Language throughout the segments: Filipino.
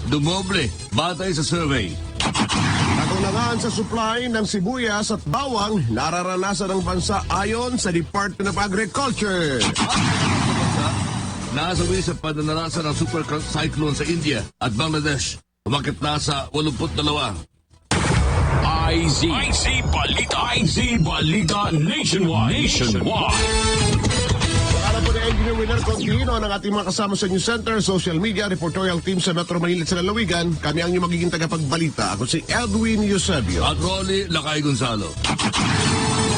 dumoble batay sa survey. Kakulangan sa supply ng sibuyas at bawang nararanasan ng bansa ayon sa Department of Agriculture. Nasawi sa pananalasan ng super cyclone sa India at Bangladesh. Umakit na sa 82. IZ Balita Nationwide. Para po na Engineer Winner Contino ng ating mga kasama sa News Center, social media, reportorial team sa Metro Manila at sa Lalawigan. Kami ang inyong magiging tagapagbalita. Ako si Edwin Eusebio. At Rolly Lakay Gonzalo.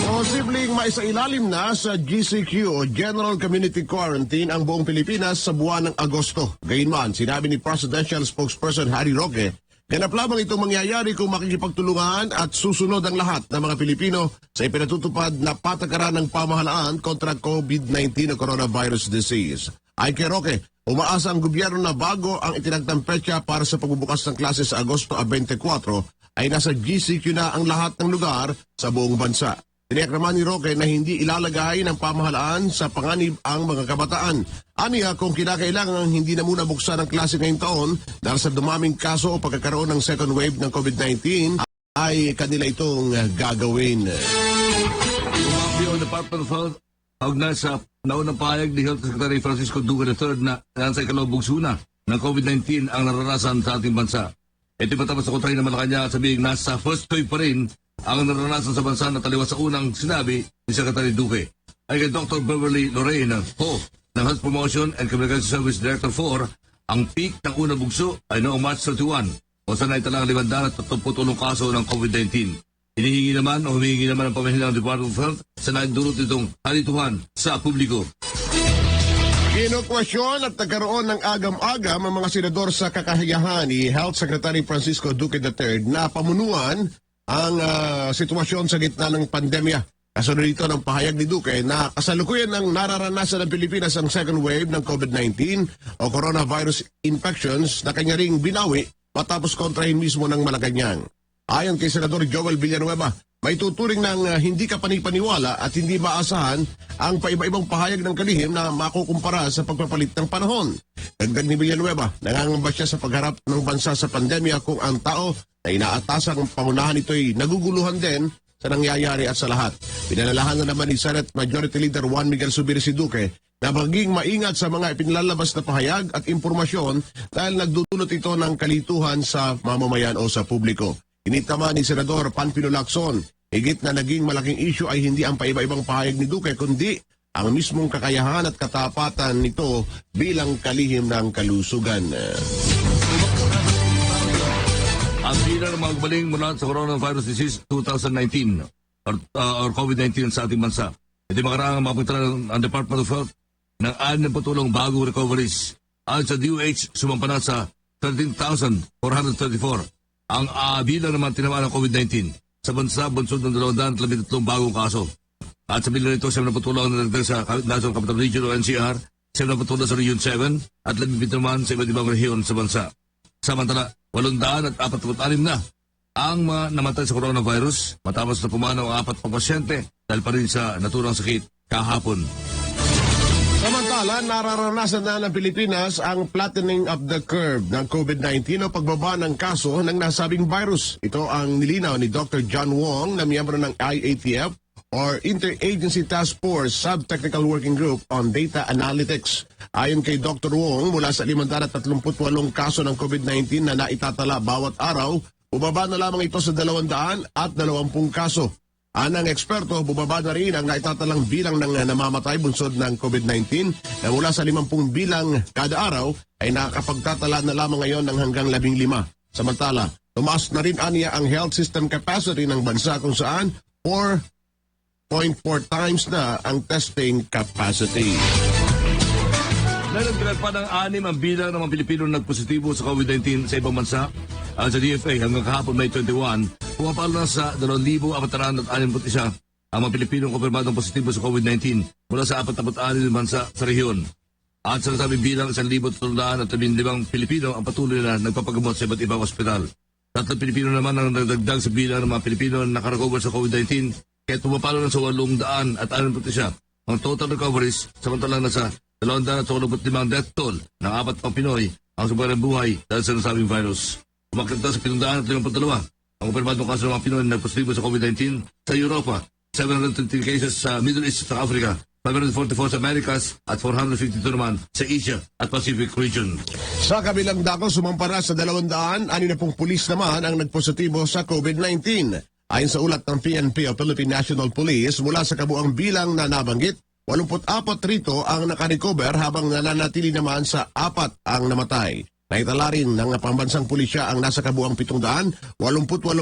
Posibleng maisailalim na sa GCQ o General Community Quarantine ang buong Pilipinas sa buwan ng Agosto. Gayunman, sinabi ni Presidential Spokesperson Harry Roque, ganap lamang itong mangyayari kung makikipagtulungan at susunod ang lahat ng mga Pilipino sa ipinatutupad na patakaran ng pamahalaan kontra COVID-19 o coronavirus disease. Ay kay Roque, umaasa ang gobyerno na bago ang itinagtang petsa para sa pagbubukas ng klase sa Agosto 24 ay nasa GCQ na ang lahat ng lugar sa buong bansa. Tiniyak naman ni Roque na hindi ilalagay ng pamahalaan sa panganib ang mga kabataan. Aniya kung kinakailangan hindi na muna buksan ang klase ngayong taon dahil sa dumaming kaso o pagkakaroon ng second wave ng COVID-19 ay kanila itong gagawin. Umabi ang Department of Health kaugnay sa naunang pahayag ni Health Secretary Francisco Duque III na nasa ikalawang bugsuna ng COVID-19 ang naranasan sa ating bansa. Ito matapos sa kontrahin ng Malacanang sabihing nasa first wave pa rin ang naranasan sa bansa na taliwas sa unang sinabi ni Secretary Duque. Ay kay Dr. Beverly Lorraine Ho ng Health Promotion and Communication Service Director 4, ang peak ng unang bugso ay noong March 31 o sa naitalang 538 kaso ng COVID-19. Hinihingi naman o humihingi naman ang pamahilang ng Department of Health sa naidulot nitong halituhan sa publiko. Kinukwestiyon at nagkaroon ng agam-agam ang mga senador sa kakahiyahan ni Health Secretary Francisco Duque III na pamunuan ang sitwasyon sa gitna ng pandemya. Kasunod dito ng pahayag ni Duque na kasalukuyan ng nararanasan ng Pilipinas ang second wave ng COVID-19 o coronavirus infections na kanya ring binawi matapos kontrahin mismo ng Malacanang. Ayon kay Senador Joel Villanueva, may tuturing ng hindi kapanipaniwala at hindi maasahan ang paiba-ibang pahayag ng kalihim na makukumpara sa pagpapalit ng panahon. Dagdag ni Villanueva, nangangamba siya sa pagharap ng bansa sa pandemya kung ang tao na inaatasang pangunahan ito'y naguguluhan din sa nangyayari at sa lahat. Pinalalahan na naman ni Senate Majority Leader Juan Miguel Zubiri si Duque na maging maingat sa mga ipinlalabas na pahayag at impormasyon dahil nagdudulot ito ng kalituhan sa mamamayan o sa publiko. Initama ni Senador Panfilo Lacson, higit na naging malaking issue ay hindi ang paiba-ibang pahayag ni Duque kundi ang mismong kakayahan at katapatan nito bilang kalihim ng kalusugan. Ang bilang ng mga galing mula sa coronavirus disease 2019 or COVID-19 sa ating bansa. Ito makarang mapagtala ang Department of Health ng 6 bagong recoveries. Ayon sa DOH, sumampa na sa 13,434. Ang bilang naman tinamaan ng COVID-19 sa bansa, bunsod ng 213 bagong kaso. At sa bilang nito, 7 ang nalagdag sa National Capital Region o NCR, 7 sa Region 7, at 17 naman sa iba't ibang rehiyon sa bansa. Samantala, 846 na ang mga namatay sa coronavirus matapos na pumanaw ang 4 pasyente dahil pa rin sa naturang sakit kahapon. Samantala, nararanasan na ng Pilipinas ang flattening of the curve ng COVID-19 o pagbaba ng kaso ng nasabing virus. Ito ang nilinaw ni Dr. John Wong na miyembro ng IATF or Interagency Task Force Sub-Technical Working Group on Data Analytics. Ayon kay Dr. Wong, mula sa 538 kaso ng COVID-19 na naitatala bawat araw, bumaba na lamang ito sa 220 kaso. Anang eksperto, bumaba na rin ang naitatalang bilang ng namamatay bunsod ng COVID-19 na mula sa 50 bilang kada araw ay nakakapagtatala na lamang ngayon ng hanggang 15. Samantala, tumaas na rin aniya ang health system capacity ng bansa kung saan 4.4 times na ang testing capacity. Nagdagdag pa ng 6 ang bilang ng mga Pilipino nagpositibo sa COVID-19 sa ibang bansa. Ayon sa DFA, hanggang kahapon May 21, pumapalo na sa 2,461 ang mga Pilipinong kumpirmadong positibo sa COVID-19 mula sa 46 bansa sa rehiyon. At sa nasabing bilang 1,315 Pilipino ang patuloy na nagpapagamot sa iba't ibang ospital. 3 Pilipino naman ang nagdagdag sa bilang ng mga Pilipino na nakarecover sa COVID-19 kaya pumapalo na sa 861. Ang total recoveries samantalang nasa 225 death toll ng 4 pang Pinoy ang subayang buhay dahil sa nasabing virus. Umakyat na sa 752 ang kumpirmadong kaso ng mga Pinoy na positibo sa COVID-19 sa Europa, 720 cases sa Middle East at Africa, 544 sa Americas at 452 naman sa Asia at Pacific region. Sa kabilang dako, sumampara sa 200, 60 pulis naman ang nagpositibo sa COVID-19. Ayon sa ulat ng PNP o Philippine National Police, mula sa kabuang bilang na nabanggit, 84 rito ang nakarecover habang nananatili naman sa 4 ang namatay. Naitala rin ng pambansang pulisya ang nasa kabuang 788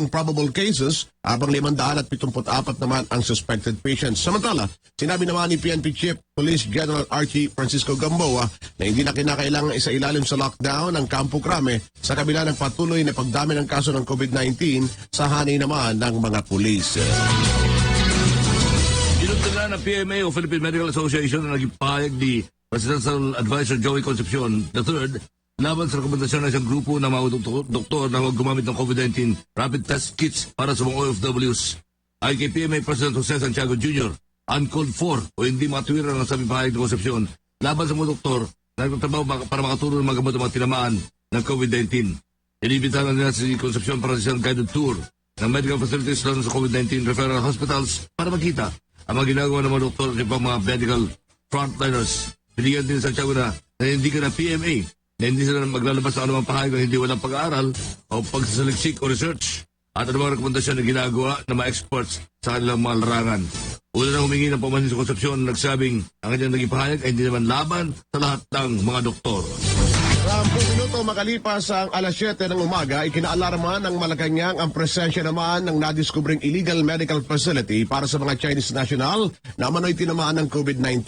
probable cases habang 574 naman ang suspected patients. Samantala, sinabi naman ni PNP Chief Police General Archie Francisco Gamboa na hindi na kinakailangan isailalim sa lockdown ang Campo Crame sa kabila ng patuloy na pagdami ng kaso ng COVID-19 sa hanay naman ng mga pulis. Inuntulan ng PMA o Philippine Medical Association na naging pahayag ni Presidential Advisor Joey Concepcion III laban sa rekomendasyon ng isang grupo ng mga doktor na huwag gumamit ng COVID-19 rapid test kits para sa mga OFWs. Ay kay PMA President Jose Santiago Jr., uncalled for o hindi matuwira ng sabi pahayag ng Concepcion laban sa mga doktor na nagtatrabaho para makatulong ng mga gamot ng mga tinamaan ng COVID-19. Inibitahan nila si Concepcion para sa isang guided tour ng medical facilities lalo sa COVID-19 referral hospitals para makita ang mga ginagawa ng mga doktor at ibang mga medical frontliners. Binigyan din sa Santiago na hindi ka na PMA na hindi sila maglalabas ng anumang pahayag na hindi walang pag-aaral o pagsasaliksik o research at anumang rekomendasyon na ginagawa ng mga experts sa kanilang mga larangan. Una na humingi ng pamansin sa Concepcion na nagsabing ang kanyang naging pahayag ay hindi naman laban sa lahat ng mga doktor. 10 minuto makalipas ang alas 7 ng umaga, ikinaalarma ng Malacanang ang presensya naman ng nadiskubring illegal medical facility para sa mga Chinese national na manoy tinamaan ng COVID-19.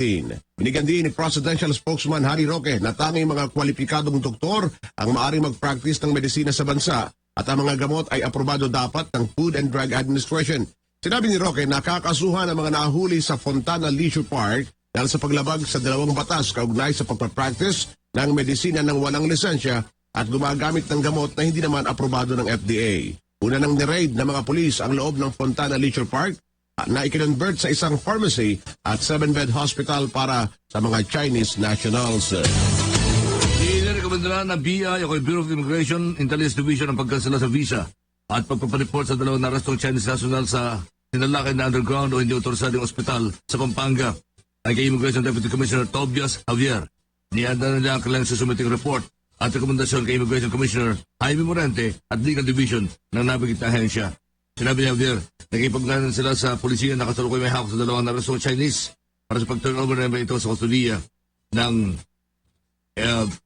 Binigyan din ni Presidential Spokesman Harry Roque na tanging mga kwalipikadong doktor ang maaaring mag-practice ng medisina sa bansa at ang mga gamot ay aprobado dapat ng Food and Drug Administration. Sinabi ni Roque na kakasuhan ang mga nahuli sa Fontana Leisure Park dahil sa paglabag sa 2 batas kaugnay sa pagpapractice ng medisina ng walang lisensya at gumagamit ng gamot na hindi naman aprobado ng FDA. Una nang ni-raid ng mga pulis ang loob ng Fontana Leisure Park na ikinonvert sa isang pharmacy at 7-bed hospital para sa mga Chinese nationals. Inirekomenda na ng BI o Bureau of Immigration Intelligence Division ang pagkansela sa visa at pagpapareport sa 2 narastong Chinese national sa sinalakay na underground o hindi otorisadong ospital sa Pampanga. Ang kay Immigration Deputy Commissioner Tobias Javier, niyanda na niya ang kailangang susumiting report at rekomendasyon kay Immigration Commissioner Jaime Morente at Legal Division ng nabigit na ahensya. Sinabi niya, Javier, nagipaglanan sila sa polisiya na kasalukuy may hawak sa 2 narastong Chinese para sa pag-turnover na ito sa kustudiya ng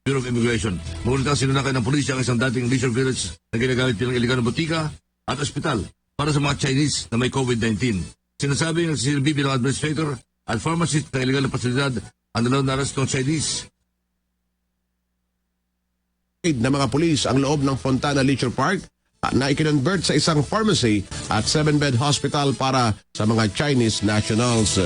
Bureau of Immigration. Ngunit sinunakay ng pulisya ang isang dating leisure village na ginagamit bilang iligal na botika at ospital para sa mga Chinese na may COVID-19. Sinasabi ng CCLB bilang administrator at pharmacist ng iligal na pasilidad ang 2 narastong Chinese. Na mga pulis ang loob ng Fontana Leisure Park na ikinonvert sa isang pharmacy at 7-bed hospital para sa mga Chinese nationals.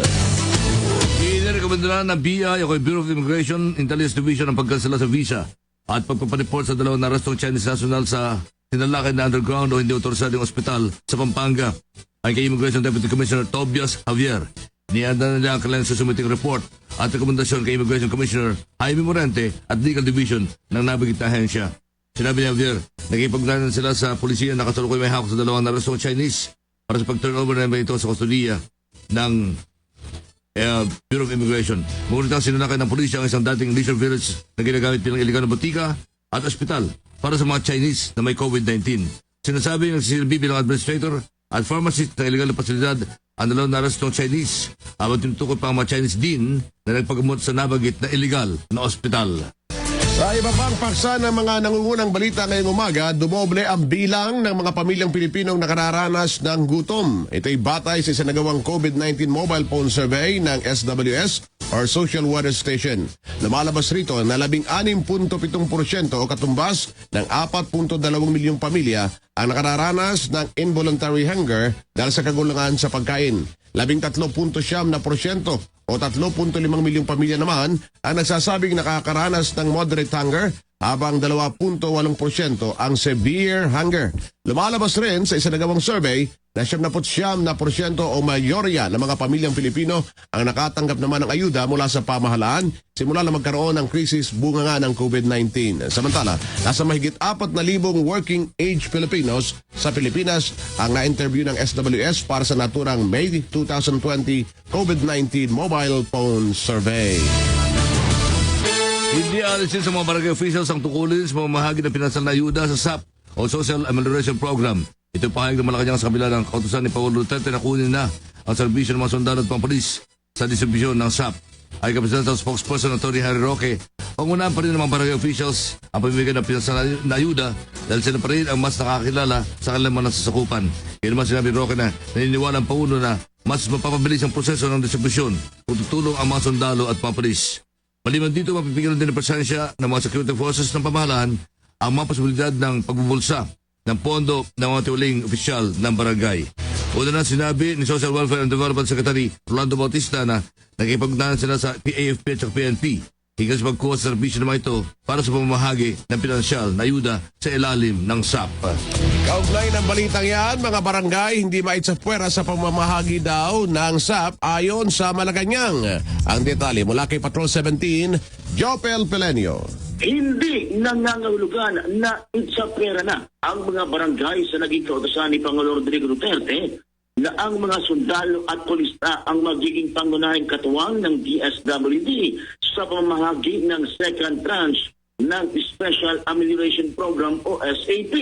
Inirekomenda na ng BI o Bureau of Immigration Intelligence Division ang pagkansela sa visa at pagpapareport sa 2 narastong Chinese national sa sinalakay na underground o hindi otorisadong ospital sa Pampanga. Ang kay Immigration Deputy Commissioner Tobias Javier, niyanda na niya ang kailangang susumiting report at rekomendasyon kay Immigration Commissioner Jaime Morente at Legal Division ng nabigit na ahensya. Sinabi niya, Javier, nagipaglanan sila sa polisiya na kasalukuy may hawak sa 2 narastong Chinese para sa pag-turnover na ito sa kustudiya ng Bureau of Immigration. Ngunit sinunakay ng pulisya ang isang dating leisure village na ginagamit bilang iligal na botika at ospital para sa mga Chinese na may COVID-19. Sinasabi ng CCLB bilang administrator at pharmacist ng iligal na pasilidad ang 2 narastong Chinese habang tinutukoy pa ang mga Chinese din na nagpagamot sa nabagit na iligal na ospital. Sa iba pang paksa ng mga nangungunang balita ngayong umaga, dumoble ang bilang ng mga pamilyang Pilipinong nakararanas ng gutom. Ito'y batay sa isinagawang COVID-19 mobile phone survey ng SWS or Social Weather Station. Lumalabas rito na 16.7% o katumbas ng 4.2 milyong pamilya ang nakararanas ng involuntary hunger dahil sa kagulangan sa pagkain. 13.7% o 3.5 milyong pamilya naman ang nagsasabing nakakaranas ng moderate hunger habang 2.8% ang severe hunger. Lumalabas rin sa isinagawang survey na 79% o mayorya ng mga pamilyang Pilipino ang nakatanggap naman ng ayuda mula sa pamahalaan simula na magkaroon ng krisis bunga nga ng COVID-19. Samantala, nasa mahigit 4,000 working age Filipinos sa Pilipinas ang na-interview ng SWS para sa naturang May 2020 COVID-19 Mobile Phone Survey. Hindi alisin sa mga barangay officials ang tukulin sa pamamahagi ng pinansal na ayuda sa SAP o Social Amelioration Program. Ito pahayag ng Malacanang sa kabila ng kautusan ni Pangulo Duterte na kunin na ang serbisyo ng mga sundalo at pampulis sa distribusyon ng SAP. Ay kapitan sa spokesperson ng Tony Harry Roque, pangunahan pa rin ng mga barangay officials ang pamimigay ng pinansal na ayuda dahil sila pa rin ang mas nakakilala sa kanilang mga nasasakupan. Kaya naman sinabi ni Roque na naniniwala ang Pangulo na mas mapapabilis ang proseso ng distribusyon kung tutulong ang mga sundalo at pampulis. Maliban dito, mapipigilan din ng presensya ng mga security forces ng pamahalaan ang mga posibilidad ng pagbubulsa ng pondo ng mga tiwaling opisyal ng barangay. Una na sinabi ni Social Welfare and Development Secretary Rolando Bautista na nakipagdanan sila sa AFP at PNP hingga sa pagkuha sa serbisyo naman ito para sa pamamahagi ng pinansyal na ayuda sa ilalim ng SAP. Kaugnay ng balitang yan, mga barangay hindi maitsapwera sa pamamahagi daw ng SAP ayon sa Malacanang. Ang detalye mula kay Patrol 17, Jopel Pelenio. Hindi nangangahulugan na itsapwera na ang mga barangay sa naging kautosan ni Pangulong Rodrigo Duterte na ang mga sundalo at polista ang magiging pangunahing katuwang ng DSWD sa pamamahagi ng second tranche ng Special Amelioration Program o SAP.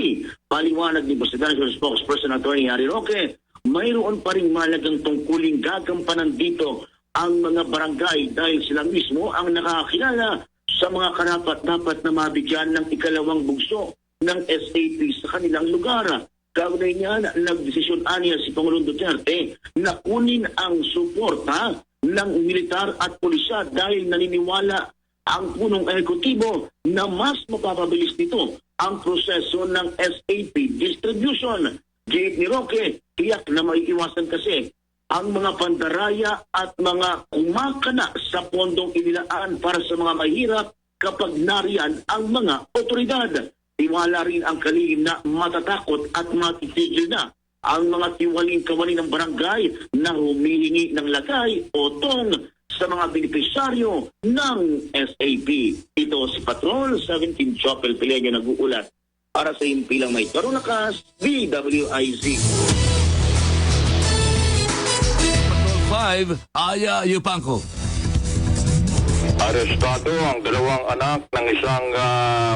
Paliwanag ni Presidential Spokesperson Attorney Harry Roque, mayroon pa rin malagang tungkuling gagampanan dito ang mga barangay dahil sila mismo ang nakakilala sa mga karapat-dapat na mabigyan ng ikalawang bugso ng SAP sa kanilang lugar. Kaugnay niyan, nagdesisyon aniya si Pangulong Duterte na kunin ang suporta ng militar at pulisya dahil naniniwala ang punong ehekutibo na mas mapapabilis nito ang proseso ng SAP distribution. Giit ni Roque, tiyak na maiiwasan kasi ang mga pandaraya at mga kumakana sa pondong inilaan para sa mga mahirap kapag nariyan ang mga otoridad. Tiwala rin ang kalihim na matatakot at matitigil na ang mga tiwaling kawani ng barangay na humihingi ng lagay o tong sa mga benepisyaryo ng SAP. Ito si Patrol 17 Chopel Pileño nag-uulat para sa impilang may karulakas, DWIZ. 5, Aya Yupanco. Arestado ang dalawang anak ng isang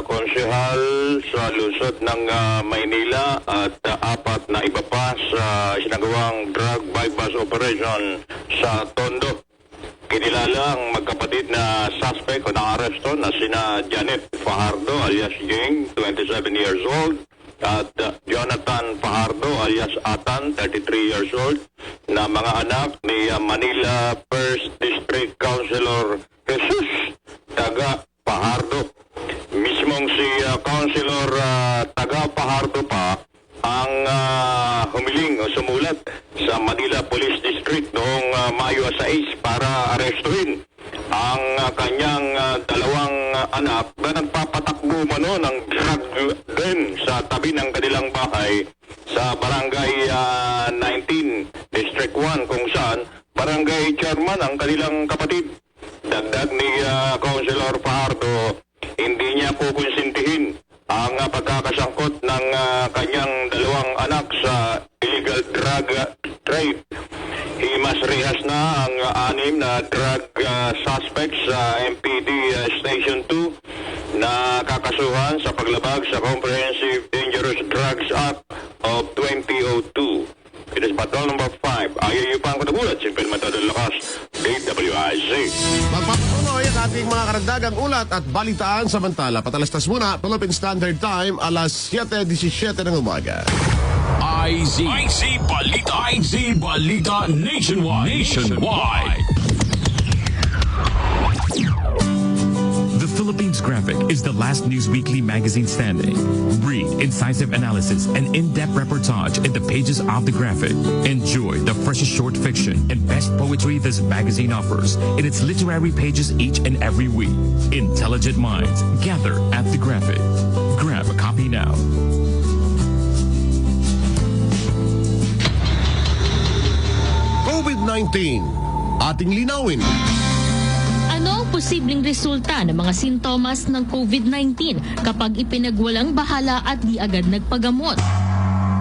konsehal sa lungsod ng Maynila at apat na iba pa sa isinagawang drug bypass operation sa Tondo. Kinilala ang magkapatid na suspect o na-aresto na sina Janet Fajardo alias Jing, 27 years old, at Jonathan Fajardo alias Atan, 33 years old, na mga anak ni Manila 1st District Councilor Jesus taga Fajardo. Mismong si Councilor taga Fajardo pa ang humiling o sumulat sa Manila Police District noong Mayo 6 para arestuhin ang kanyang dalawang anak na nagpapatakbo mano ng drug den sa tabi ng kanilang bahay sa Barangay 19, District 1 kung saan barangay chairman ang kanilang kapatid. Dagdag ni Councilor Fajardo, hindi niya po konsintihin ang pagkakasangkot ng kanyang dalawang anak sa illegal drug trade. Himas rehas na ang 6 na drug suspects sa MPD Station 2 na kakasuhan sa paglabag sa Comprehensive Dangerous Drugs Act of 2002. It is Patrol number 5. Ayaw pa ang katagulat. Simple Matador Lakas, DWIZ. Magpapatuloy ang ating mga karagdagang ulat at balitaan samantala. Patalastas muna, Philippine Standard Time, alas 7:17 ng umaga. IZ Balita Nationwide. The Philippines Graphic is the last news weekly magazine standing. Read incisive analysis and in-depth reportage in the pages of the Graphic. Enjoy the freshest short fiction and best poetry this magazine offers in its literary pages each and every week. Intelligent minds gather at the Graphic. Grab a copy now. COVID-19. Ating linawin. Ano ang posibleng resulta ng mga sintomas ng COVID-19 kapag ipinagwalang bahala at di agad nagpagamot?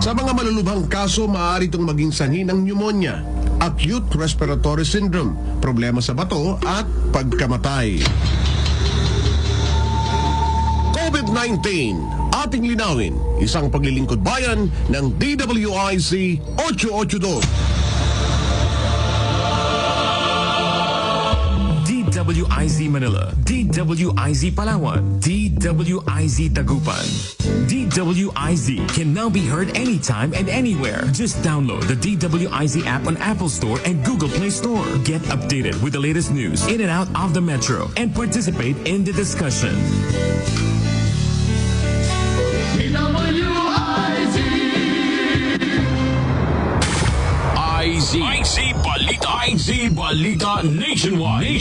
Sa mga malulubhang kaso, maaari itong maging sanhi ng pneumonia, acute respiratory syndrome, problema sa bato at pagkamatay. COVID-19, ating linawin, isang paglilingkod bayan ng DWIC 882. DWIZ Manila, DWIZ Palawan, DWIZ Tagupan. DWIZ can now be heard anytime and anywhere. Just download the DWIZ app on Apple Store and Google Play Store. Get updated with the latest news in and out of the metro and participate in the discussion. IZ Balita. IZ Balita Nationwide.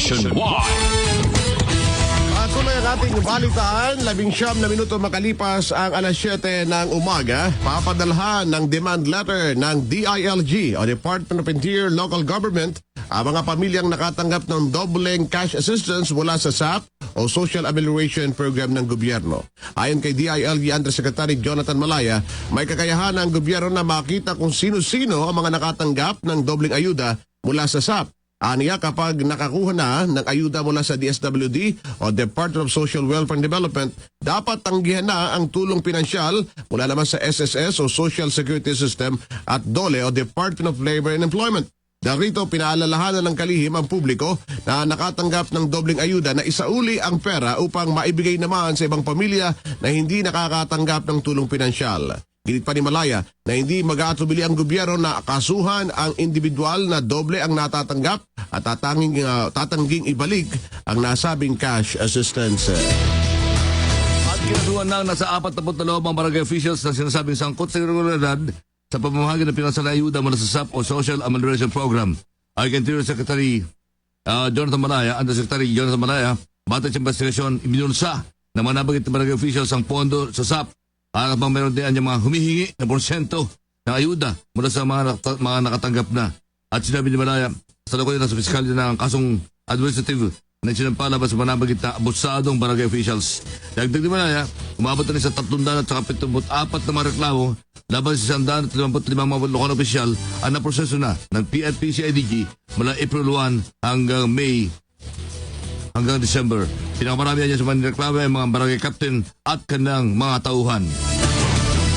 Tuloy ang ating balitaan, 19 na minuto makalipas ang alas 7 ng umaga, papadalhan ng demand letter ng DILG o Department of Interior Local Government ang mga pamilyang nakatanggap ng doubling cash assistance mula sa SAP o Social Amelioration Program ng gobyerno. Ayon kay DILG Undersecretary Jonathan Malaya, may kakayahan ang gobyerno na makita kung sino-sino ang mga nakatanggap ng dobling ayuda mula sa SAP. Aniya, kapag nakakuha na ng ayuda mula sa DSWD o Department of Social Welfare and Development, dapat tanggihan na ang tulong pinansyal mula naman sa SSS o Social Security System at DOLE o Department of Labor and Employment. Dahil rito, pinaalalahanan ng kalihim ang publiko na nakatanggap ng dobling ayuda na isauli ang pera upang maibigay naman sa ibang pamilya na hindi nakakatanggap ng tulong pinansyal. Ginit pa ni Malaya na hindi mag-aatubili ang gobyerno na kasuhan ang individual na doble ang natatanggap at tatangging ibalik ang nasabing cash assistance. At kinasuhan na nasa 42 ang barangay officials na sinasabing sangkot sa irregularidad sa pamamahagi ng pinansal na ayuda mula sa SAP o Social Amelioration Program. Ay kay Interior Secretary Jonathan Malaya, Undersecretary Jonathan Malaya, batay sa investigasyon, ibinulsa na mga nabagit na barangay officials ang pondo sa SAP para bang meron din ang mga humihingi na porsyento ng ayuda mula sa mga nakatanggap na. At sinabi ni Malaya, sa lakoy na sa piskalya ng kasong administrative na sinampalabas sa manabagit na abusadong barangay officials. Dagdag ni Malaya, umabot na sa 374 na mga reklamo laban sa 135 mga lokal opisyal ang naproseso na ng PNP-CIDG mula April 1 hanggang May hanggang December. Pinakamarami niya sa mga reklamo ay mga barangay captain at kanang mga tauhan.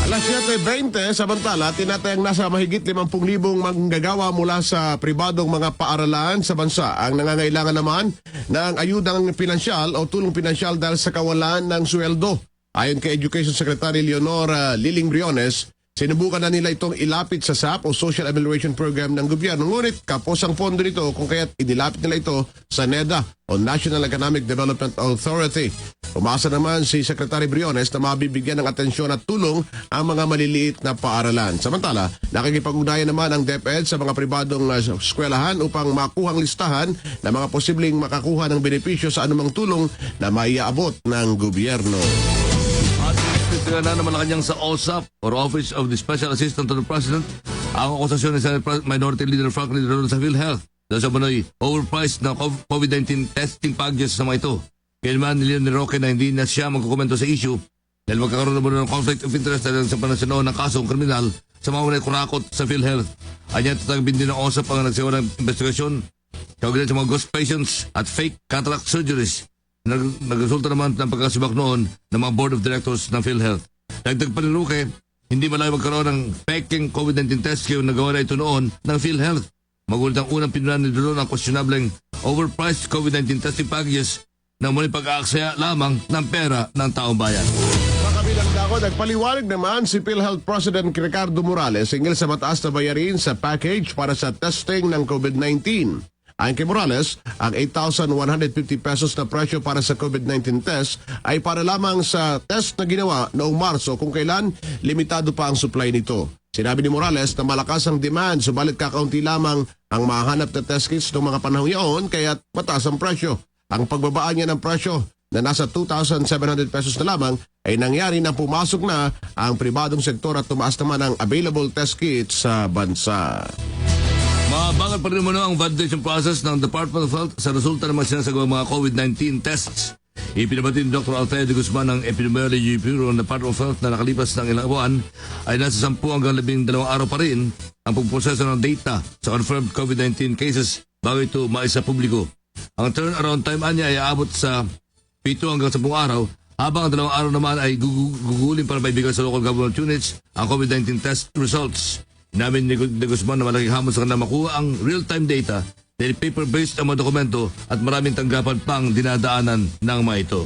Alas 7:20, samantala, tinatayang nasa mahigit 50,000 manggagawa mula sa pribadong mga paaralan sa bansa ang nangangailangan naman ng ayudang pinansyal o tulong pinansyal dahil sa kawalan ng sweldo. Ayon kay Education Secretary Leonora Liling Briones, sinubukan na nila itong ilapit sa SAP o Social Amelioration Program ng gobyerno. Ngunit kapos ang pondo nito kung kaya't inilapit nila ito sa NEDA o National Economic Development Authority. Umasa naman si Secretary Briones na mabibigyan ng atensyon at tulong ang mga maliliit na paaralan. Samantala, nakikipag-ugnayan naman ang DepEd sa mga pribadong eskwelahan upang makuhang listahan ng mga posibleng makakuha ng benepisyo sa anumang tulong na maiaabot ng gobyerno. Ito na naman kanyang sa OSAP or Office of the Special Assistant to the President ang akusasyon ni Senate Minority Leader Franklin Drilon sa PhilHealth dahil sa manoy overpriced na COVID-19 testing packages sa mga ito. Kaya naman niliyan ni Roque na hindi na siya magkukomento sa issue dahil magkakaroon na muna ng conflict of interest dahil sa panasinoon ng kasong kriminal sa mga unay kurakot sa PhilHealth. Anya tatagbin din ng OSAP ang nagsigawa ng investigasyon kaugnay sa mga ghost patients at fake cataract surgeries. Nagresulta naman ng pagkasibak noon ng mga board of directors ng PhilHealth. Dagdag pa ni Roque, hindi malayo magkaroon ng peking COVID-19 test kaya nagawa na ito noon ng PhilHealth. Magulit ang unang pinunan ni Drilon ang questionableng overpriced COVID-19 testing packages na muli pag-aaksaya lamang ng pera ng taong bayan. Kabilang dako, nagpaliwanag naman si PhilHealth President Ricardo Morales hinggil sa mataas na bayarin sa package para sa testing ng COVID-19. Ayon kay Morales, ang 8,150 pesos na presyo para sa COVID-19 test ay para lamang sa test na ginawa noong Marso kung kailan limitado pa ang supply nito. Sinabi ni Morales na malakas ang demand subalit kakaunti lamang ang mahanap na test kits noong mga panahon yaon kaya mataas ang presyo. Ang pagbabaan niya ng presyo na nasa 2,700 pesos na lamang ay nangyari nang pumasok na ang pribadong sektor at tumaas naman ang available test kits sa bansa. Mabagal pa rin muna ang validation process ng Department of Health sa resulta ng mga sinasagawang mga COVID-19 tests. Ipinabati ni Dr. Alfredo de Guzman ng Epidemiology Bureau ng Department of Health na nakalipas ng ilang buwan ay nasa 10 hanggang 12 araw pa rin ang pagproseso ng data sa confirmed COVID-19 cases bago ito maisa publiko. Ang turnaround time anya ay aabot sa 7 hanggang 10 araw, habang ang 2 araw naman ay gugulin para maibigay sa local government units ang COVID-19 test results. Inamin ni De Guzman na malaking hamon sa kanila makuha ang real-time data dahil paper-based ang mga dokumento at maraming tanggapan pang dinadaanan ng mga ito.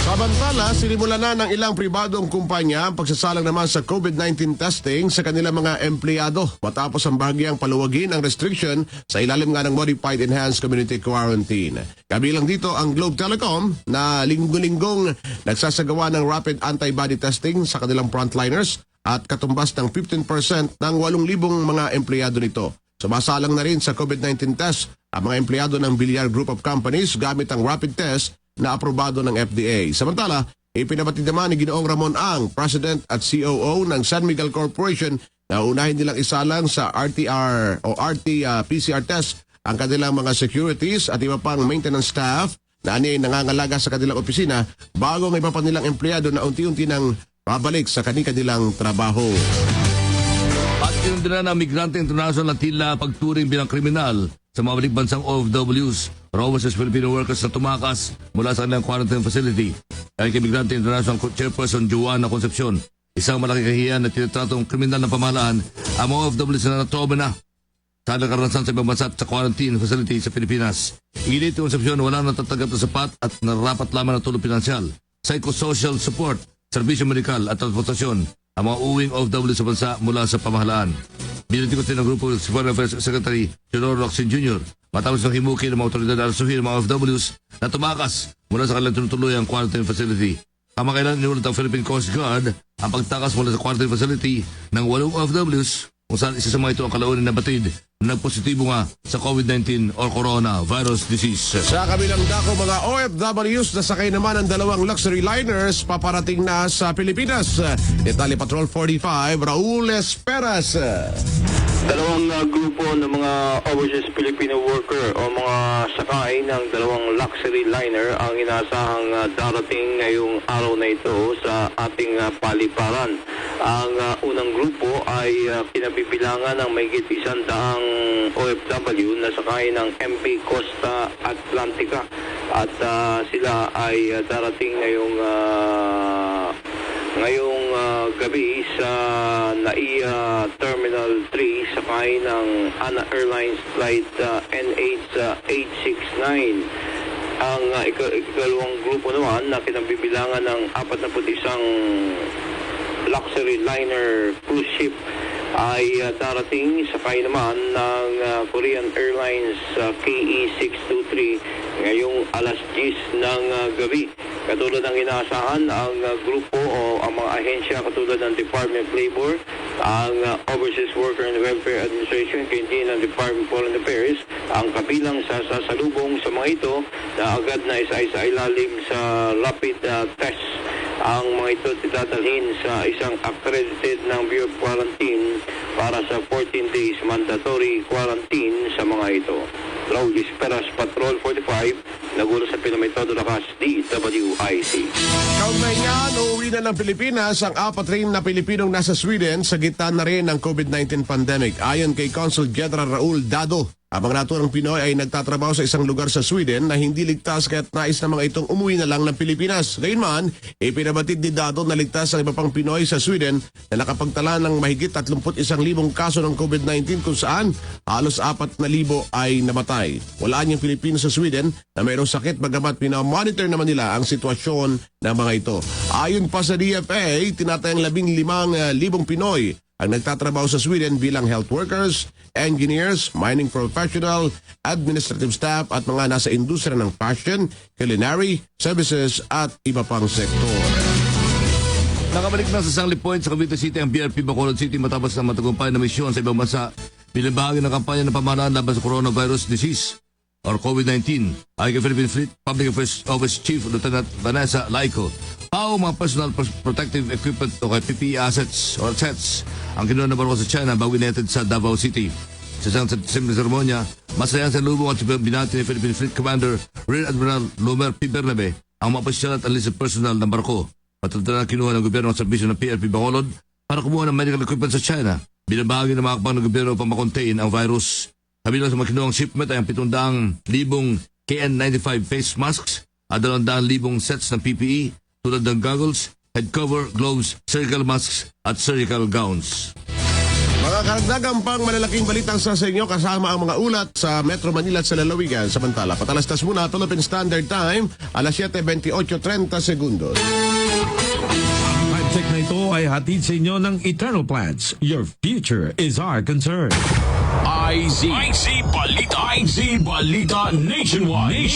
Samantala, sinimula na ng ilang pribadong kumpanya ang pagsasalang naman sa COVID-19 testing sa kanilang mga empleyado matapos ang bahagyang paluwagin ang restriction sa ilalim nga ng Modified Enhanced Community Quarantine. Kabilang dito ang Globe Telecom na linggo-linggong nagsasagawa ng rapid antibody testing sa kanilang frontliners at katumbas ng 15% ng 8,000 mga empleyado nito. Sumasalang na rin sa COVID-19 test ang mga empleyado ng Villar Group of Companies gamit ang rapid test na aprobado ng FDA. Samantala, ipinabatid naman ni Ginoong Ramon Ang, President at COO ng San Miguel Corporation, na unahin nilang isalang sa RT-PCR test ang kanilang mga securities at iba pang maintenance staff na ani nangangalaga sa kanilang opisina bago ang iba pa nilang empleyado na unti-unti nang babalik sa kanilang trabaho. At kinundina ng Migrante International na tila pagturing bilang kriminal sa mga balikbansang OFWs, raw sa Filipino workers na tumakas mula sa kanilang quarantine facility. Dahil kay Migrante International Chairperson Joanna Concepcion, isang malaking kahihiyan na tinatratong kriminal ng pamahalaan ang mga OFWs na natroba na sa karanasan sa ibang bansa at sa quarantine facility sa Pilipinas. Iginit ni Concepcion, wala natatanggap na sapat at narapat lamang ng tulong pinansyal, psychosocial support, serbisyo medikal at transportasyon ang mga uwing OFW sa bansa mula sa pamahalaan. Binitikot din ng grupo si Foreign Affairs Secretary Teodoro Locsin Jr. matapos ng himukin ng mga otoridad na arasuhin ng mga OFWs na tumakas mula sa kanilang tinutuluyang quarantine facility. Kamakailan inulat ang Philippine Coast Guard ang pagtakas mula sa quarantine facility ng 8 OFWs kung saan isa sa mga ito ang kalaunin na batid na nagpositibo nga sa COVID-19 or coronavirus disease. Sa kabilang dako, mga OFWs na sakay naman ng 2 luxury liners paparating na sa Pilipinas. Detalye Patrol 45, Raul Esperas. Dalawang grupo ng mga overseas Filipino worker o mga sakay ng 2 luxury liner ang inaasahang darating ngayong araw na ito sa ating paliparan. Ang unang grupo ay kinabibilangan ng mahigit 100 OFW na sakay ng MP Costa Atlantica at sila ay darating ngayong gabi sa NAIA Terminal 3 sakay ng ANA Airlines Flight NH869. Ang ikalawang grupo naman na kinabibilangan ng 41 luxury liner cruise ship ay darating sakay naman ng Korean Airlines KE623 ngayong alas 10 ng gabi. Katulad ng inaasahan, ang grupo o ang mga ahensya katulad ng Department of Labor, ang Overseas Worker and Welfare Administration, kundi ng Department of Foreign Affairs, ang kabilang sa sasalubong sa mga ito na agad na isa-isa ilalim sa rapid test. Ang mga ito titadalhin sa isang accredited ng Bureau of Quarantine para sa 14 days mandatory quarantine sa mga ito. Raul Esperas, Patrol 45, nagulo sa Pinametodo Lakas, DWIC. Kaugnay niyan, uuwi na ng Pilipinas ang 4 rin na Pilipinong nasa Sweden sa gitna na rin ng COVID-19 pandemic. Ayon kay Consul General Raul Dado, ang mga naturang Pinoy ay nagtatrabaho sa isang lugar sa Sweden na hindi ligtas kaya't nais na mga itong umuwi na lang ng Pilipinas. Gayunman, ipinabatid ni Dado na ligtas ang iba pang Pinoy sa Sweden na nakapagtala ng mahigit 31,000 kaso ng COVID-19 kung saan halos 4,000 ay namatay. Wala niyang Pilipino sa Sweden na mayroong sakit bagamat pinamonitor naman nila ang sitwasyon ng mga ito. Ayon pa sa DFA, tinatayang 15,000 Pinoy ang nagtatrabaho sa Sweden bilang health workers, engineers, mining professional, administrative staff at mga nasa industriya ng fashion, culinary, services at iba pang sektor. Nakabalik na sa Sangli Point sa Cavite City ang BRP Bacolod City matapos ng matagumpay na misyon sa ibang bansa bilang bahagi ng kampanya ng pamahalaan laban sa coronavirus disease or COVID-19. Ay kay Philippine Fleet Public Affairs Office Chief Lieutenant Vanessa Laico, PAO mga personal protective equipment o kay PPE assets or sets ang kinuha na barko sa China bago inetid sa Davao City. Sa isang simple seremonya, masayang sa lubong at binati ni Philippine Fleet Commander Rear Admiral Lomer P. Bernabe ang mapasyal at alis personal ng barko. Matutala kinuha ng gobyerno ang serbisyo ng PRP Bacolod para kumuha ng medical equipment sa China. Binabahagi ng mga kapang ng gobyerno upang makontain ang virus. Kabilang sa makinuhang shipment ay ang 700,000 KN95 face masks at 200,000 sets ng PPE tulad ng goggles, head cover, gloves, surgical masks at surgical gowns. Mga karagdagang pang malalaking balitang sa inyo kasama ang mga ulat sa Metro Manila at sa lalawigan. Samantala, patalastas muna Philippine Standard Time, alas 7:28:30 segundos. Time check na ito ay hatid sa inyo ng Eternal Plants. Your future is our concern. IZ Balita Nationwide.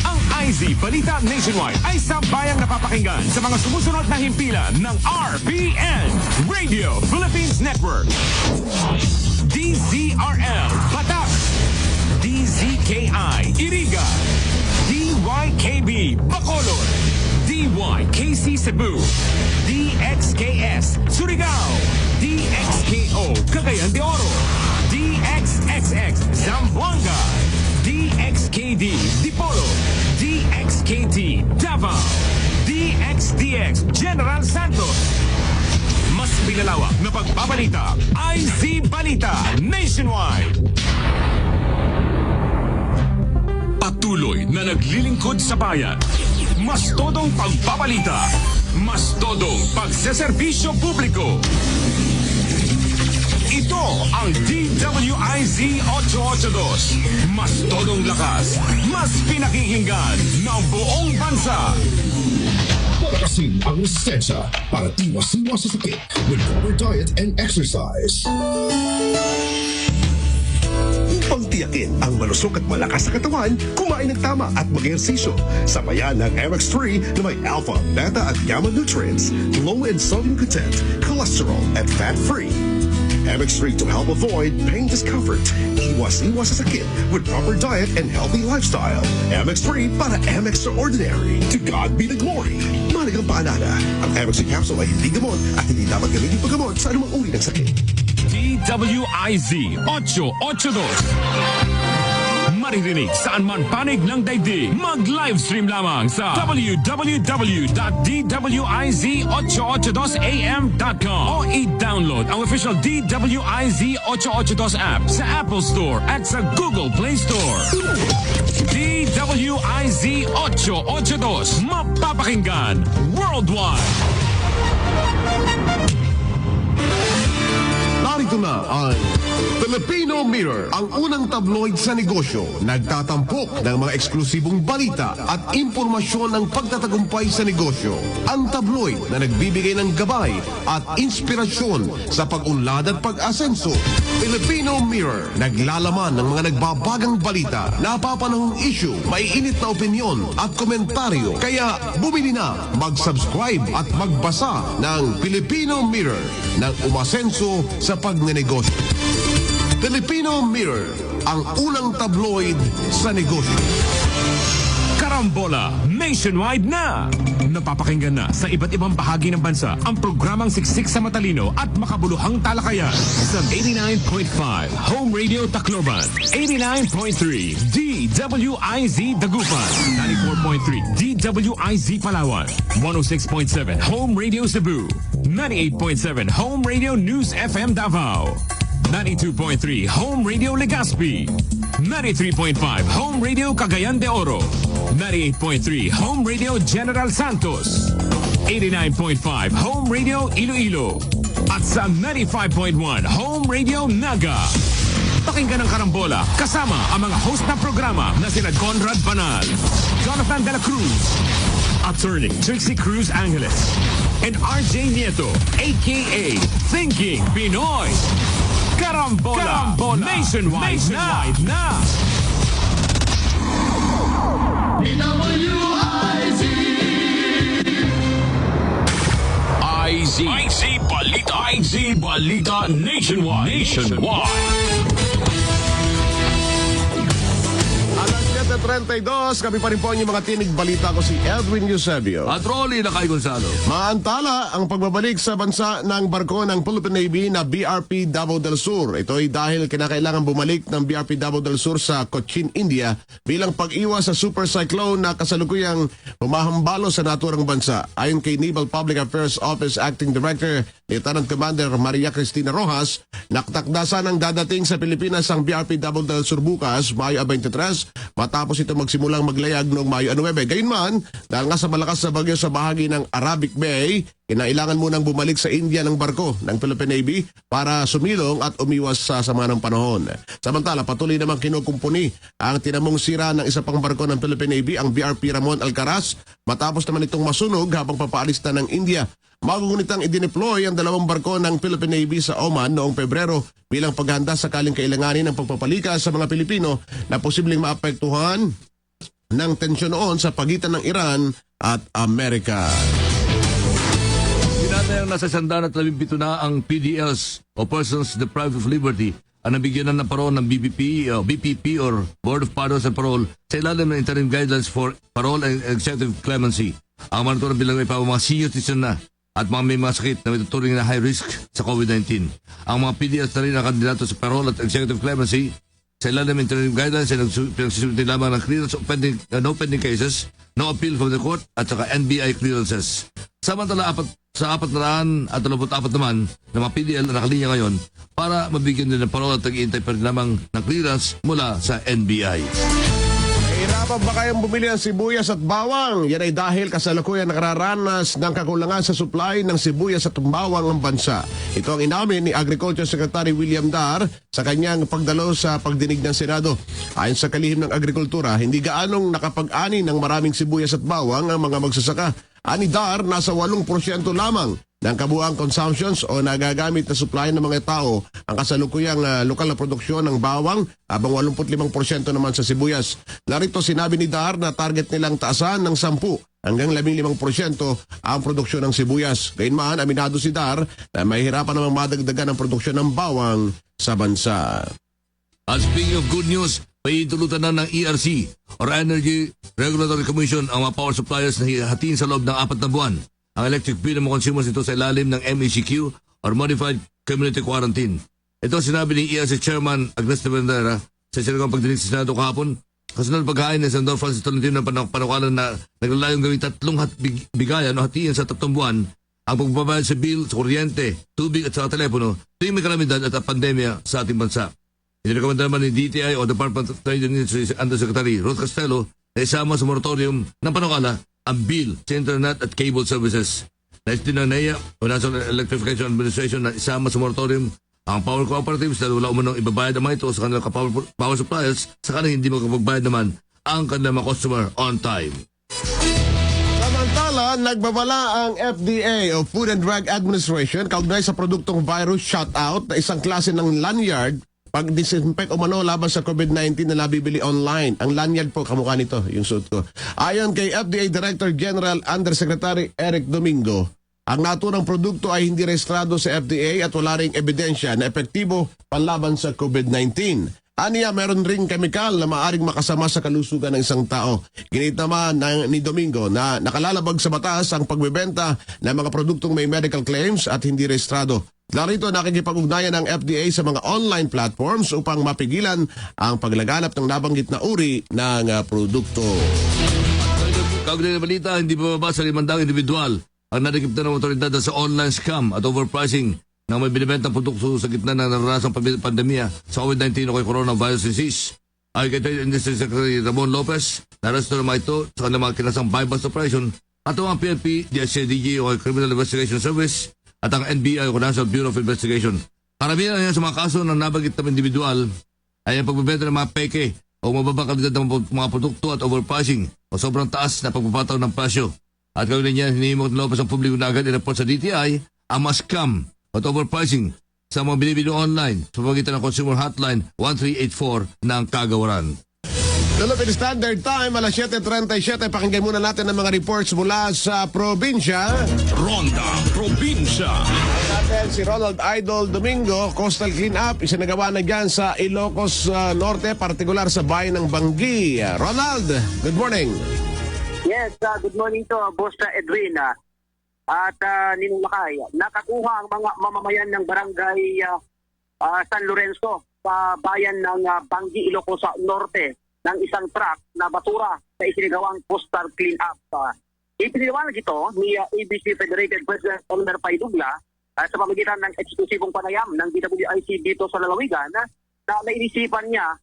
Ang IZ Balita Nationwide ay sambayang napapakinggan sa mga sumusunod na himpilan ng RPN Radio Philippines Network, DZRL Batak, DZKI Iriga, DYKB Bacolod, DYKC Cebu, DXKS Surigao, DXKO Cagayan de Oro, DXXX Zamboanga, DXKD Dipolo, DXKT Davao, DXDX General Santos. Mas pinalawak na pagbabalita, IZ Balita Nationwide. Patuloy na naglilingkod sa bayan. Mas todong pagbabalita. Mas todong pagseserbisyo publiko. Ito ang DWIZ 882. Mas todong lakas, mas pinakikinggan ng buong bansa. Palakasin ang resistensya para tiwas-iwas sa sakit with proper diet and exercise. Upang tiyakin ang malusog at malakas na katawan, kumain ng tama at mag-ehersisyo. Sabayan ng MX3 na may alpha, beta at gamma nutrients, low in sodium content, cholesterol at fat-free. MX3 to help avoid pain discomfort. Iwas-iwas sa sakit with proper diet and healthy lifestyle. MX3 para M-Extraordinary. To God be the glory. Mahalagang paalala, ang MX3 capsule ay hindi gamot at hindi dapat gamitin paggamot sa anumang uri ng sakit. DWIZ 882. Maririnig saan man panig ng daigdig. Mag-livestream lamang sa www.dwiz882am.com o i-download ang official DWIZ 882 app sa Apple Store at sa Google Play Store. DWIZ 882. Mapapakinggan worldwide. Narito na ang Filipino Mirror, ang unang tabloid sa negosyo. Nagtatampok ng mga eksklusibong balita at impormasyon ng pagtatagumpay sa negosyo. Ang tabloid na nagbibigay ng gabay at inspirasyon sa pag-unlad at pag-asenso. Filipino Mirror, naglalaman ng mga nagbabagang balita, napapanahong issue, maiinit na opinyon at komentaryo. Kaya bumili na, mag-subscribe at magbasa ng Filipino Mirror ng umasenso sa pagnenegosyo. Filipino Mirror, ang unang tabloid sa negosyo. Karambola nationwide na! Napapakinggan na sa iba't ibang bahagi ng bansa ang programang siksik sa matalino at makabuluhang talakayan sa 89.5 Home Radio Tacloban, 89.3 DWIZ Dagupan, 94.3 DWIZ Palawan, 106.7 Home Radio Cebu, 98.7 Home Radio News FM Davao, 92.3 Home Radio Legazpi, 93.5 Home Radio Cagayan de Oro, 98.3 Home Radio General Santos, 89.5 Home Radio Iloilo, at sa 95.1 Home Radio Naga. Pakinggan ang Karambola kasama ang mga host ng programa na sina Conrad Banal, Jonathan De La Cruz, Attorney Trixie Cruz Angeles, and RJ Nieto, aka Thinking Pinoy. Karambola nationwide na! IZ Balita Nationwide. Alas 8:32, kami pa rin po ang inyong mga tinig balita ko si Edwin Eusebio. At Rolly Lakay Gonzalo. Maantala ang pagbabalik sa bansa ng barko ng Philippine Navy na BRP Davao del Sur. Ito ay dahil kinakailangan bumalik ng BRP Davao del Sur sa Cochin, India bilang pag-iwas sa super cyclone na kasalukuyang humahambalo sa naturang bansa. Ayon kay Naval Public Affairs Office Acting Director Lieutenant Commander Maria Cristina Rojas, naktakdasan ang dadating sa Pilipinas ang BRP Davao del Sur bukas, Mayo 23, matapos ito magsimulang maglayag noong Mayo 9. Gayunman, dahil nga sa malakas na bagyo sa bahagi ng Arabic Bay, kinailangan munang bumalik sa India ng barko ng Philippine Navy para sumilong at umiwas sa sama ng panahon. Samantala, patuloy namang kinukumpuni ang tinamong sira ng isa pang barko ng Philippine Navy, ang BRP Ramon Alcaraz, matapos naman itong masunog habang papaalis na ng India. Magugunitang idineploy ang dalawang barko ng Philippine Navy sa Oman noong Pebrero bilang paghahanda sakaling kailanganin ng pagpapalikas sa mga Pilipino na posibleng maapektuhan ng tensyon noon sa pagitan ng Iran at Amerika. Tinatayang nasa 117 na ang PDLs o Persons Deprived of Liberty ang nabigyan ng parol ng BPP or Board of Pardons and Parole sa ilalim ng Interim Guidelines for Parole and Executive Clemency. Ang mga bilang ay pa mga senior citizen na at mga may mga sakit na may tuturing na high risk sa COVID-19. Ang mga PDLs na rin ang kandidato sa parole at executive clemency sa ilalim ng interim guidelines ay pinagsisunod lamang ng clearance of no pending cases, no appeal from the court at saka NBI clearances. Samantala, sa 424 naman na mga PDL na nakalinya ngayon para mabigyan din ng parole at tag-iintay pa rin lamang ng clearance mula sa NBI. Hirapan ba kayong bumili ng sibuyas at bawang? Yan ay dahil kasalukuyan nakararanas ng kakulangan sa supply ng sibuyas at bawang ang bansa. Ito ang inamin ni Agriculture Secretary William Dar sa kanyang pagdalo sa pagdinig ng Senado. Ayon sa kalihim ng agrikultura, hindi gaanong nakapag-ani ng maraming sibuyas at bawang ang mga magsasaka. Ani Dar, nasa 8% lamang ng kabuang consumptions o nagagamit na supply ng mga tao ang kasalukuyang lokal na produksyon ng bawang, habang 85% naman sa sibuyas. Narito sinabi ni Dar na target nilang taasan ng 10 hanggang 15% ang produksyon ng sibuyas. Gayunman, aminado si Dar na mahihirapan namang madagdagan ang produksyon ng bawang sa bansa. At speaking of good news, may itulutan na ng ERC or Energy Regulatory Commission ang mga power suppliers na hatiin sa loob ng 4 na buwan ang electric bill ng mga consumers nito sa ilalim ng MECQ or Modified Community Quarantine. Ito sinabi ni ERC Chairman Agnes de Bandera sa sinagang pagdinig sa Senado kahapon. Kasunod pagkain ng Senador Francis Tolentino ng panukalan na naglalayong gawing 3 bigayan o hatiin sa 3 buwan ang pagbabayad sa bill sa kuryente, tubig at sa telepono tuwing may kalamidad at pandemya sa ating bansa. Inirekomenda naman ni DTI o Department of Trade and Industry Undersecretary Ruth Castello na isama sa moratorium ng panukala ang bill sa internet at cable services. Nais din ng NEA o National Electrification Administration na isama sa moratorium ang power cooperatives dahil wala umanong ibabayad ang mga ito sa kanilang power suppliers sa kanilang hindi makapagbayad naman ang kanilang mga customer on time. Samantala, nagbabala ang FDA o Food and Drug Administration kaugnay sa produktong virus shutout na isang klase ng lanyard pag-disinfect umano laban sa COVID-19 na nabibili online. Ang lanyard po, kamukha nito, yung suit ko. Ayon kay FDA Director General Undersecretary Eric Domingo, ang naturang produkto ay hindi rehistrado sa FDA at wala ring ebidensya na epektibo panlaban sa COVID-19. Aniya, meron ring kemikal na maaring makasama sa kalusugan ng isang tao. Ginit naman ni Domingo na nakalalabag sa batas ang pagbebenta ng mga produktong may medical claims at hindi rehistrado. Narito nakikipag-ugnayan ng FDA sa mga online platforms upang mapigilan ang paglaganap ng nabanggit na uri ng produkto. Kaugnay na balita, hindi bababa sa 500 individual ang nadikip na ng otoridad sa online scam at overpricing ng may binibentang produkto sa gitna ng nararasang pandemya sa COVID-19 o coronavirus disease. Ay kay Trade Industry Secretary Ramon Lopez, narasto naman ito sa kanilang mga kinasang bypass operation at ang PNP, DSCDG o Criminal Investigation Service at ang NBI o National Bureau of Investigation. Karamihan sa mga kaso ng nabanggit na individual ay ang pagbebenta ng mga peke o mababang kalidad ng mga produkto at overpricing o sobrang taas na pagpapataw ng presyo. At gawin niya, hinihimok ng Lopez ang publiko na agad i-report sa DTI ang mga scam at overpricing sa mga binibili online sa pamagitan ng Consumer Hotline 1384 ng Kagawaran. Philippine Standard Time, alas 7:37. Pakinggan muna natin ang mga reports mula sa probinsya. Ronda Probinsya. Natin si Ronald Idol Domingo, Coastal Cleanup, isinagawa na dyan sa Ilocos Norte, partikular sa bayan ng Banggi. Ronald, good morning. Yes, good morning to Boss Edwin. At Ninong Lakay, nakakuha ang mga mamamayan ng barangay San Lorenzo sa bayan ng Banggi, Ilocos Norte ng isang truck na basura sa isinagawang coastal clean-up. Ipiniliwanag ito ni ABC Federated President Elmer Paydugla sa pamamagitan ng eksklusibong panayam ng DWIC dito sa lalawigan na naisipan niya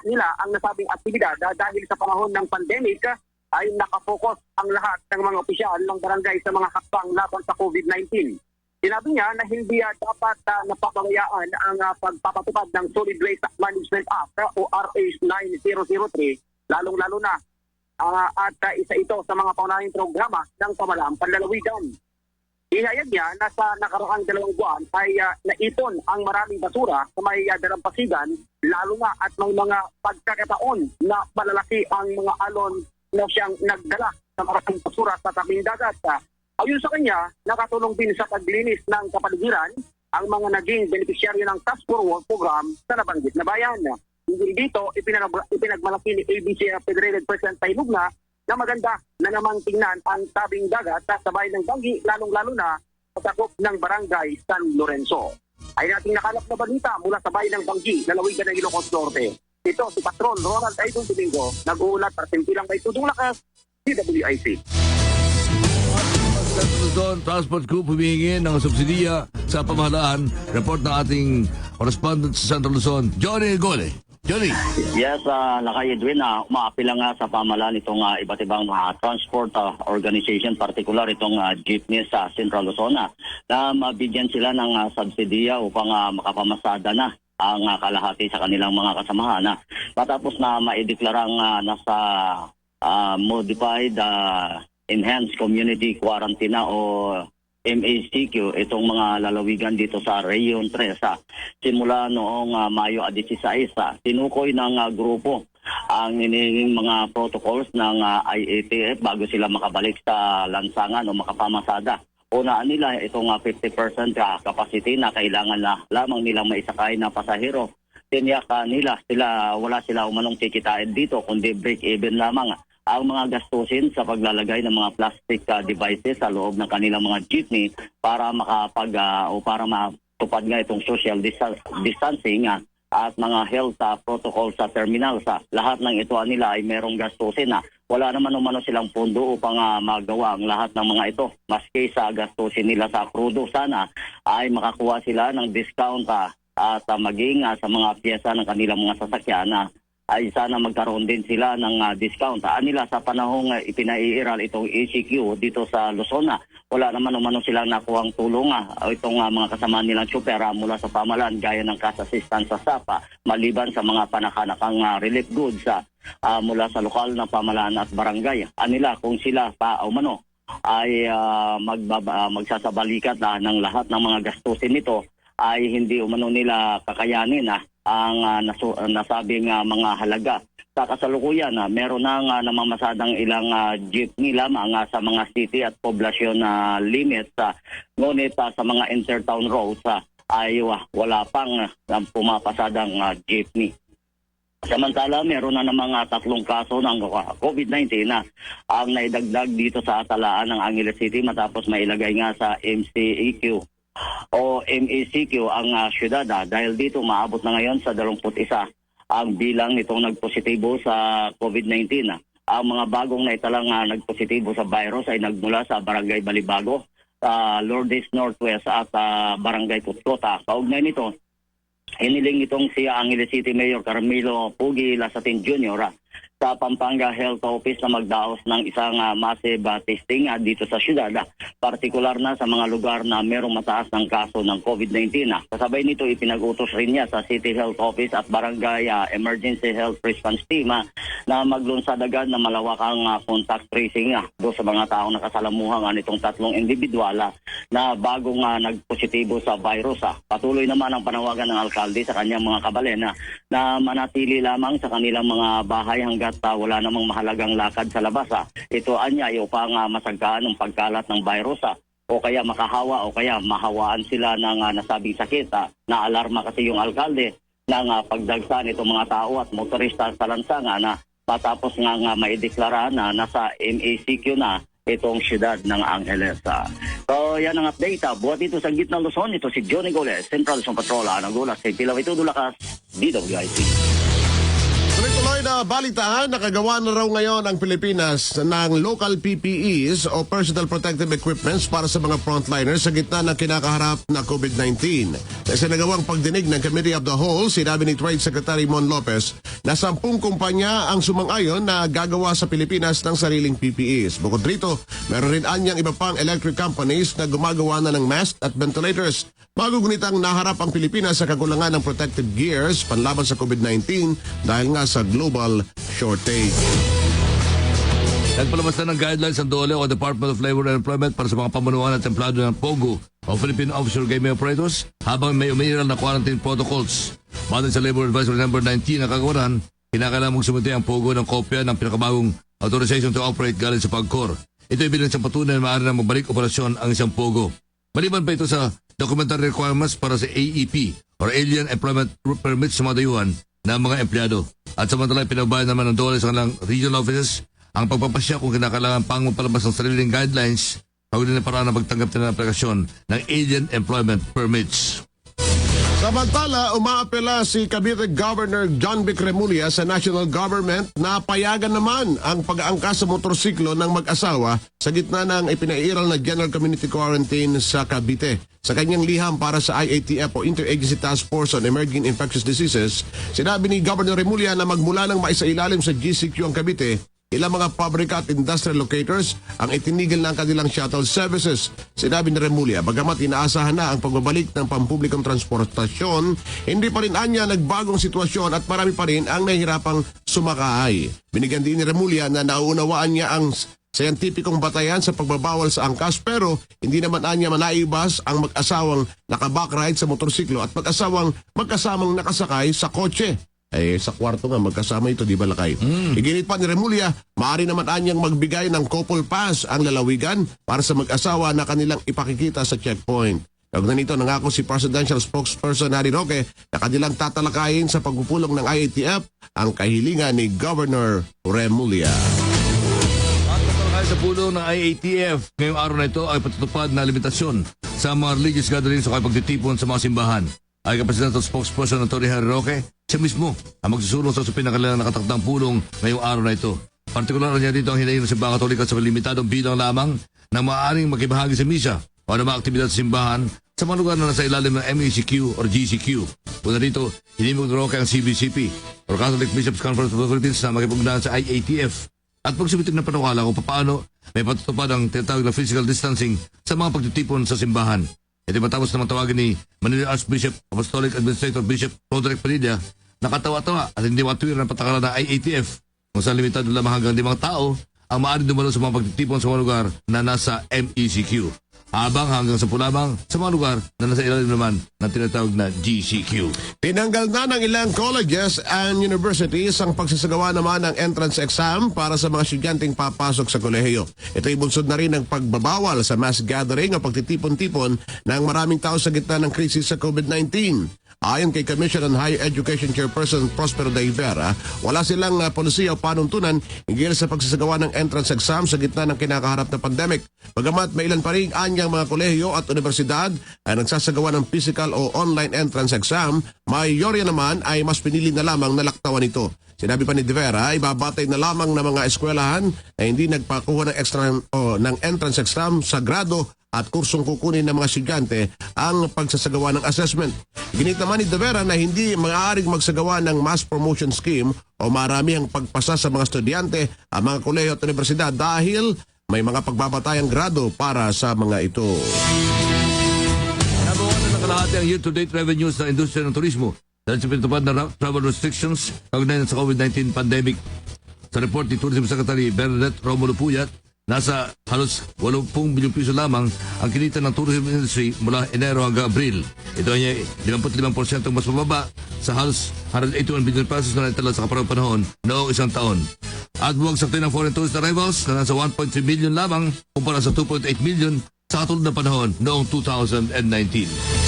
nila ang nasabing aktibidad dahil sa panahon ng pandemic ay nakapokus ang lahat ng mga opisyal ng barangay sa mga hakbang laban sa COVID-19. Sinabi niya na hindi dapat napapabayaan ang pagpapatupad ng Solid Waste Management Act o RA 9003, lalong-lalo na at isa ito sa mga pangunahing programa ng pamalaang panlalawigan. Ihayag niya na sa nakaraang 2 buwan ay naipon ang maraming basura sa may dalampasigan, lalo na at may mga pagkakataon na malalaki ang mga alon na siyang nagdala sa maraming basura sa tabing dagat. Ayon sa kanya, nakatulong din sa paglinis ng kapaligiran ang mga naging benepisyaryo ng Task Force Program sa nabanggit na bayan. Hindi dito, ipinagmalaki ni ABC Federated President Paydugla na maganda na namang tingnan ang tabing dagat sa bayan ng Banggi, lalong-lalo na sa takop ng barangay San Lorenzo. Ay nating nakalap na balita mula sa bayan ng Banggi, lalawigan ng Ilocos Norte. Ito si Patron Ronald Idol Domingo, nag-uulat para simpilang may tudong lakas, DWIC. Luzon Transport Group humihingi ng subsidiya sa pamahalaan. Report ng ating correspondent sa Central Luzon, Johnny Gole. Johnny. Yes, Lakay Edwin, umaapila nga sa pamahalaan itong iba't ibang transport organization, particular itong jeepney sa Central Luzon na mabigyan sila ng subsidiya upang makapamasada na ang kalahati sa kanilang mga kasamahan. Matapos na maideklarang nasa modified Enhanced Community Quarantine o MACQ itong mga lalawigan dito sa Region 3 simula noong Mayo 16. Tinukoy ng grupo ang hinihinging mga protocols ng IATF bago sila makabalik sa lansangan o makapamasada. Unaan nila itong 50% capacity na kailangan na lamang nilang maisakay na pasahero. Tiniyak nila wala sila umanong kikitain dito kundi break even lamang ang mga gastusin sa paglalagay ng mga plastic devices sa loob ng kanilang mga jeepney para para matupad nga itong social distancing at mga health protocols sa terminal. Lahat ng ito nila ay merong gastusin wala naman umano silang pondo upang magawa ang lahat ng mga ito. Maski sa gastusin nila sa krudo, sana ay makakuha sila ng discount at maging sa mga pyesa ng kanilang mga sasakyan ay sana magkaroon din sila ng discount. Nila sa panahong ipinaiiral itong ECQ dito sa Luzon, wala naman umano silang nakuhang tulong itong mga kasama nilang tsuper mula sa pamahalaan gaya ng cash assistance sa SAPA, maliban sa mga panakanakang relief goods mula sa lokal na pamahalaan at barangay. Nila kung sila pa umano ay magsasabalikat ng lahat ng mga gastusin nito ay hindi umano nila kakayanin ang nasabing mga halaga. Sa kasalukuyan, meron nang namamasadang ilang jeepney lamang sa mga city at poblasyon limits. Ngunit sa mga intertown roads ay wala pang pumapasadang jeepney. Samantala, meron na namang 3 kaso ng COVID-19 ang naidagdag dito sa talaan ng Angeles City matapos mailagay nga sa MCEQ o MACQ ang syudad dahil dito maabot na ngayon sa 21 ang bilang nitong nagpositibo sa COVID-19. Ang mga bagong naitalang nagpositibo sa virus ay nagmula sa Barangay Balibago, Lourdes Northwest at Barangay Kutkota. Kaugnay nito, hiniling itong si Angeles City Mayor Carmelo Pugi Lasatin Jr. Sa Pampanga Health Office na magdaos ng isang massive testing dito sa syudad partikular na sa mga lugar na merong mataas ng kaso ng COVID-19. Kasabay nito, ipinag-utos rin niya sa City Health Office at Barangay Emergency Health Response Team na maglunsad agad na malawakang contact tracing doon sa mga taong nakasalamuhan nitong 3 individual na bagong nagpositibo sa virus. Patuloy naman ang panawagan ng alkalde sa kanyang mga kabalen na manatili lamang sa kanilang mga bahay hanggat wala namang mahalagang lakad sa labas. Ito anya upang masagkaan ng pagkalat ng virus o kaya makahawa o kaya mahawaan sila ng nasabing sakit. Na-alarma kasi yung alkalde ng pagdagsa nitong mga tao at motorista sa lansangan na matapos nga maideklara na nasa MACQ na itong siyudad ng Angeles. So yan ang update. Buhat dito sa gitnang Luzon, ito si Johnny Goles, Central Luzon Patrol, Anagulas, sa Pilawito, Dulakas, DWIC. Tuloy-tuloy na balitaan, nakagawa na raw ngayon ang Pilipinas ng local PPEs o personal protective equipments para sa mga frontliners sa gitna ng kinakaharap na COVID-19. Sa isinagawang pagdinig ng Committee of the Whole, sinabi ni Trade Secretary Mon Lopez na 10 kumpanya ang sumang-ayon na gagawa sa Pilipinas ng sariling PPEs. Bukod rito, meron rin anyang iba pang electric companies na gumagawa na ng mask at ventilators. Magugunitang naharap ang Pilipinas sa kakulangan ng protective gears panlaban sa COVID-19 dahil nga sa global shortage. Nagpalabas na ng guidelines ang DOLE o Department of Labor and Employment para sa mga pamunuan at templado ng POGO o Philippine Offshore Gaming Operators habang may umiiral na quarantine protocols. Batay sa Labor Advisory Number 19 na kagawaran, kinakailangan mong sumite ang POGO ng kopya ng pinakabagong authorization to operate galing sa PAGCOR. Ito ay bilang isang patunay na maaari na magbalik operasyon ang isang POGO. Maliban pa ito sa documentary requirements para sa AEP or Alien Employment Permits sa mga dayuhan ng mga empleyado. At samantala, pinabayan naman ng DOLE sa kanilang regional offices ang pagpapasya kung kinakailangan pang magpalabas ng sariling guidelines pagod na paraan na magtanggap na ng aplikasyon ng Alien Employment Permits. Samantala, umaapela si Cavite Governor John Vic Remulla sa national government na payagan naman ang pag-aangkas sa motorsiklo ng mag-asawa sa gitna ng ipinairal na General Community Quarantine sa Cavite. Sa kanyang liham para sa IATF o Interagency Task Force on Emerging Infectious Diseases, sinabi ni Governor Remulla na magmula ng maisailalim sa GCQ ang Cavite, ilang mga pabrika at industrial locators ang itinigil ng kanilang shuttle services. Sinabi ni Remulla, bagamat inaasahan na ang pagbabalik ng pampublikong transportasyon, hindi pa rin anya nagbagong sitwasyon at marami pa rin ang nahihirapang sumakay. Binigyan din ni Remulla na nauunawaan niya ang scientificong batayan sa pagbabawal sa angkas pero hindi naman anya manaibas ang mag-asawang nakabakride sa motorsiklo at mag-asawang magkasamang nakasakay sa kotse. Sa kwarto nga, magkasama ito, di ba lakay? Iginit pa ni Remulla, maaari naman anyang magbigay ng couple pass ang lalawigan para sa mag-asawa na kanilang ipakikita sa checkpoint. Kaugnay nito, nangako si Presidential Spokesperson Harry Roque na kanilang tatalakayin sa pagpupulong ng IATF ang kahilingan ni Governor Remulla. At tatalakay sa pulong ng IATF, ngayong araw na ito ay patutupad na limitasyon sa mga religious gatherings o pagtitipon sa mga simbahan. Ay Presidential Spokesperson Atty. Harry Roque, siya mismo ang magsusulong sa usapin ng kanilang nakatakdang pulong ngayong araw na ito. Partikular niya dito ang hinayin ng simbahang Katolika sa limitadong bilang lamang na maaaring makibahagi sa misa o na mga aktibidad sa simbahan sa mga lugar na nasa ilalim ng MECQ or GCQ. Una dito, hinimog ni Roque ang CBCP or Catholic Bishops Conference of the Philippines na makipagdaan sa IATF at pagsubitin ng panukala kung paano may patutupad ang tinatawag na physical distancing sa mga pagtitipon sa simbahan. Ito matapos naman tawagin ni Manila Archbishop Apostolic Administrator Bishop Roderick Padilla, nakatawa-tawa at hindi matwir ng patakaran ng IATF kung saan limitado lamang hanggang 5 tao ang maaaring dumalo sa mga pagtitipon sa mga lugar na nasa MECQ. Habang hanggang 10 lamang sa mga lugar na nasa ilalim naman ng tinatawag na GCQ. Tinanggal na ng ilang colleges and universities ang pagsasagawa naman ng entrance exam para sa mga estudyanteng papasok sa kolehiyo. Ito'y bunsod na rin ng pagbabawal sa mass gathering o pagtitipon-tipon ng maraming tao sa gitna ng krisis sa COVID-19. Ayon kay Commission on Higher Education Chairperson Prospero de Rivera, wala silang polisiya o panuntunan hinggil sa pagsasagawa ng entrance exam sa gitna ng kinakaharap na pandemic. Bagamat may ilan pa rin anyang mga kolehiyo at universidad ay nagsasagawa ng physical o online entrance exam, mayorya naman ay mas pinili na lamang na laktawan ito. Sinabi pa ni De Vera, ibabatay na lamang ng mga eskwelahan na hindi nagpakuha ng entrance exam sa grado at kursong kukunin ng mga estudyante ang pagsasagawa ng assessment. Ginit naman ni De Vera na hindi maaaring magsagawa ng mass promotion scheme o marami ang pagpasa sa mga estudyante ang mga kolehiyo at universidad dahil may mga pagbabatayang grado para sa mga ito. Nabawasan ng kalahati ang year-to-date revenues ng industriya ng turismo dahil sa pinatupad na travel restrictions kaugnay sa COVID-19 pandemic. Sa report ni Tourism Secretary Bernadette Romulo Puyat, nasa halos 80 bilyong piso lamang ang kinita ng tourism industry mula Enero hanggang Abril. Ito ay 55% mas mababa sa halos 181 billion pesos na naitala sa kaparang panahon noong isang taon. At bumagsak din ang foreign tourist arrivals na nasa 1.3 million lamang kumpara sa 2.8 million sa katulad na panahon noong 2019.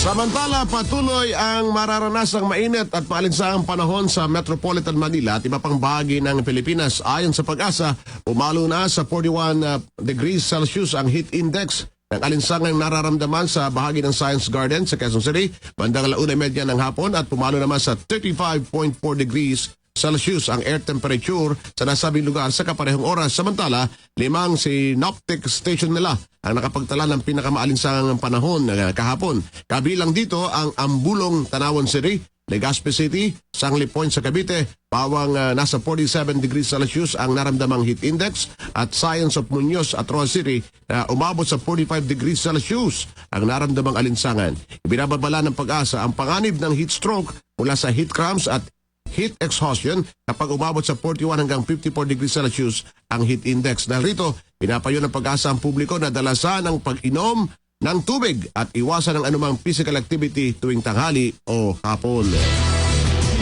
Samantala, patuloy ang mararanasang mainit at maalinsangang panahon sa Metropolitan Manila at iba pang bahagi ng Pilipinas. Ayon sa Pag-asa, umalo na sa 41 degrees Celsius ang heat index ng alinsangang nararamdaman sa bahagi ng Science Garden sa Quezon City, bandang 1:30 ng hapon at pumalo naman sa 35.4 degrees Celsius ang air temperature sa nasabing lugar sa kaparehong oras. Samantala, 5 synoptic station nila ang nakapagtala ng pinakamaalinsangang panahon kahapon. Kabilang dito ang Ambulong, Tanawan City, Legazpi City, Sangli Point sa Cavite, bawang nasa 47 degrees Celsius ang naramdamang heat index at Science of Muñoz at Roa City na umabot sa 45 degrees Celsius ang naramdamang alinsangan. Ibinababala ng Pag-asa ang panganib ng heat stroke mula sa heat cramps at heat exhaustion kapag umabot sa 41 hanggang 54 degrees Celsius ang heat index. Dahil rito, pinapayo ng Pag-asa ang publiko na dalasan ang pag-inom ng tubig at iwasan ang anumang physical activity tuwing tanghali o hapon.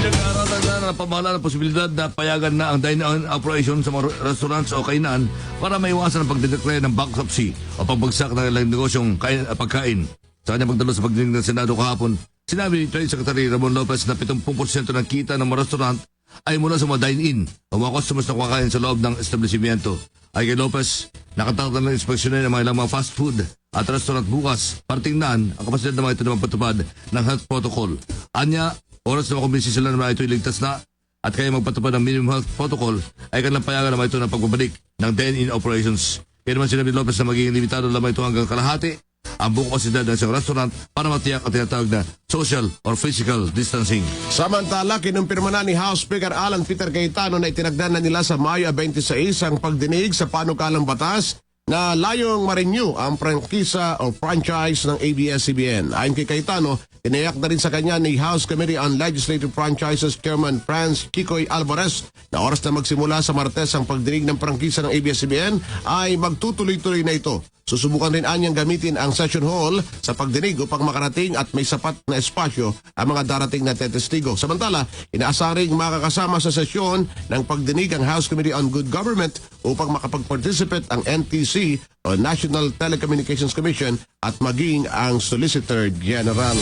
Nag-aaralan na ng pamahalaan ng posibilidad na payagan na ang dine-in operation sa mga restaurants o kainan para maiwasan ang pagdedeclare ng bankruptcy o pagbagsak ng ilang negosyong pagkain. Sa kanyang pagdalo sa pagdinig ng Senado kahapon, sinabi ni Trade Secretary Ramon Lopez na 70% ng kita ng mga restaurant ay mula sa mga dine-in o mga customers na kumakain sa loob ng establishmento. Ay kay Lopez, nakatakda ng inspeksyonin ng mga ilang mga fast food at restaurant bukas para tingnan ang kapasidad ng mga ito na magpatupad ng health protocol. Anya, oras na makumbinsi sila na mga ito iligtas na at kaya magpatupad ng minimum health protocol ay kanilang payagan na mga ito na pagbabalik ng dine-in operations. Kaya naman sinabi ni Lopez na magiging limitado lamang ito hanggang kalahati ang buong kapasidad ng isang restaurant para matiyak at tinatawag na social or physical distancing. Samantala, kinumpirma na ni House Speaker Alan Peter Cayetano na itinagdan na nila sa Mayo 26 ang pagdinig sa panukalang batas na layong ma-renew ang prangkisa o franchise ng ABS-CBN. Ayon kay Cayetano, tinayak na rin sa kanya ni House Committee on Legislative Franchises Chairman Franz Kikoy Alvarez na oras na magsimula sa Martes ang pagdinig ng prangkisa ng ABS-CBN ay magtutuloy-tuloy na ito. Susubukan rin anyang gamitin ang session hall sa pagdinig upang makarating at may sapat na espasyo ang mga darating na tetestigo. Samantala, inaasahan ring makakasama sa sesyon ng pagdinig ang House Committee on Good Government upang makapag-participate ang NTC o National Telecommunications Commission at maging ang Solicitor General.